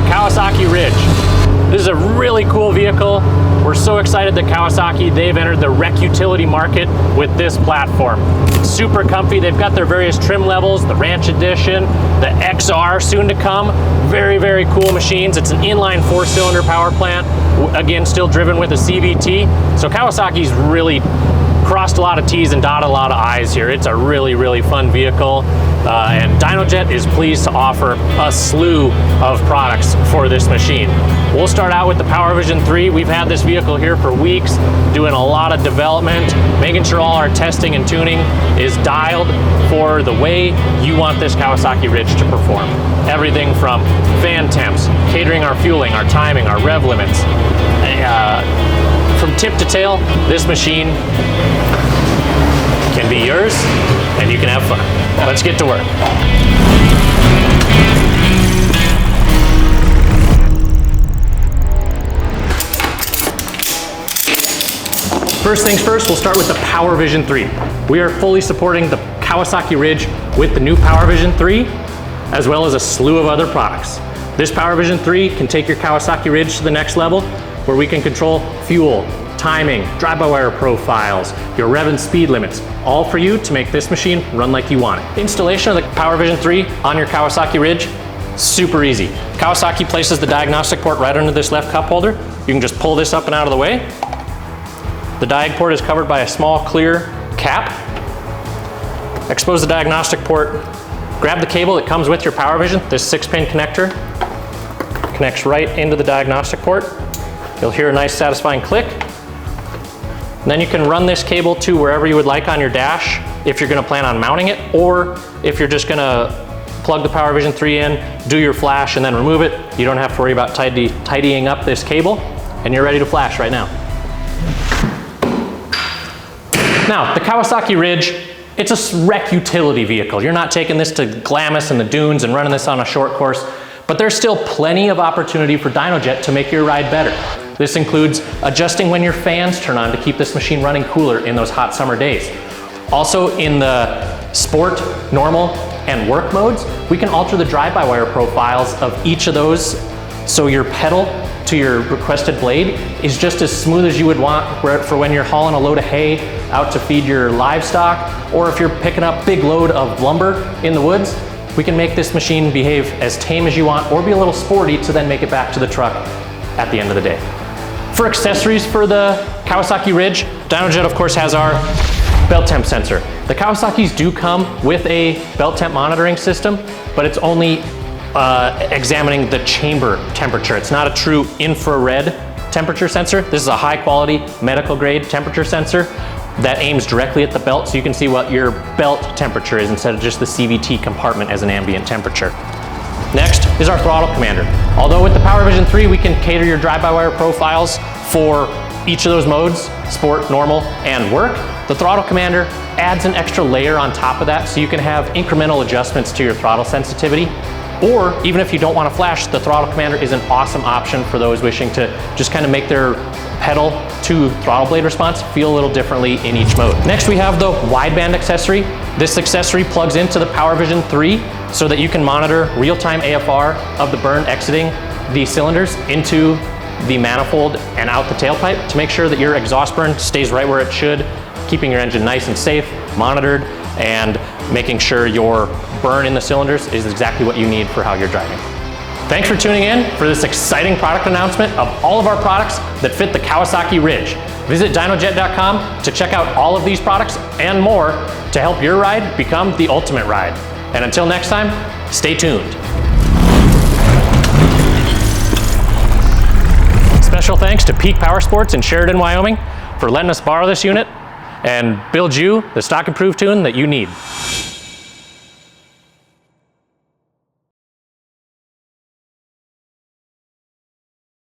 Kawasaki Ridge. This is a really cool vehicle. We're so excited that Kawasaki, they've entered the rec utility market with this platform. It's super comfy. They've got their various trim levels, the Ranch Edition, the XR soon to come. Very, very cool machines. It's an inline 4-cylinder power plant. Again, still driven with a CVT. So Kawasaki's really crossed a lot of T's and dotted a lot of I's here. It's a really, really fun vehicle. And Dynojet is pleased to offer a slew of products for this machine. We'll start out with the PowerVision 3. We've had this vehicle here for weeks, doing a lot of development, making sure all our testing and tuning is dialed for the way you want this Kawasaki Ridge to perform. Everything from fan temps, catering our fueling, our timing, our rev limits. From tip to tail, this machine can be yours and you can have fun. Let's get to work. First things first, we'll start with the PowerVision 3. We are fully supporting the Kawasaki Ridge with the new PowerVision 3, as well as a slew of other products. This PowerVision 3 can take your Kawasaki Ridge to the next level, where we can control fuel, timing, drive-by-wire profiles, your rev and speed limits, all for you to make this machine run like you want it. The installation of the PowerVision 3 on your Kawasaki Ridge, super easy. Kawasaki places the diagnostic port right under this left cup holder. You can just pull this up and out of the way. The diag port is covered by a small clear cap. Expose the diagnostic port, grab the cable that comes with your PowerVision. This 6-pin connector connects right into the diagnostic port. You'll hear a nice satisfying click. And then you can run this cable to wherever you would like on your dash if you're gonna plan on mounting it, or if you're just gonna plug the PowerVision 3 in, do your flash and then remove it. You don't have to worry about tidying up this cable, and you're ready to flash right now. Now, the Kawasaki Ridge, it's a rec utility vehicle. You're not taking this to Glamis and the dunes and running this on a short course, but there's still plenty of opportunity for Dynojet to make your ride better. This includes adjusting when your fans turn on to keep this machine running cooler in those hot summer days. Also, in the sport, normal, and work modes, we can alter the drive-by-wire profiles of each of those so your pedal to your requested blade is just as smooth as you would want for when you're hauling a load of hay out to feed your livestock, or if you're picking up big load of lumber in the woods. We can make this machine behave as tame as you want, or be a little sporty to then make it back to the truck at the end of the day. For accessories for the Kawasaki Ridge, Dynojet of course has our belt temp sensor. The Kawasaki's do come with a belt temp monitoring system, but it's only examining the chamber temperature. It's not a true infrared temperature sensor. This is a high quality medical grade temperature sensor that aims directly at the belt, so you can see what your belt temperature is instead of just the CVT compartment as an ambient temperature. Next is our throttle commander. Although with the PowerVision 3 we can cater your drive-by-wire profiles for each of those modes, sport, normal, and work, the throttle commander adds an extra layer on top of that, so you can have incremental adjustments to your throttle sensitivity. Or even if you don't want to flash, the throttle commander is an awesome option for those wishing to just kind of make their pedal to throttle blade response feel a little differently in each mode. Next we have the wideband accessory. This accessory plugs into the PowerVision 3 so that you can monitor real-time AFR of the burn exiting the cylinders into the manifold and out the tailpipe to make sure that your exhaust burn stays right where it should, keeping your engine nice and safe, monitored, and making sure your burn in the cylinders is exactly what you need for how you're driving. Thanks for tuning in for this exciting product announcement of all of our products that fit the Kawasaki Ridge. Visit dynojet.com to check out all of these products and more to help your ride become the ultimate ride. And until next time, stay tuned. Special thanks to Peak Powersports in Sheridan, Wyoming for letting us borrow this unit and build you the stock improved tune that you need.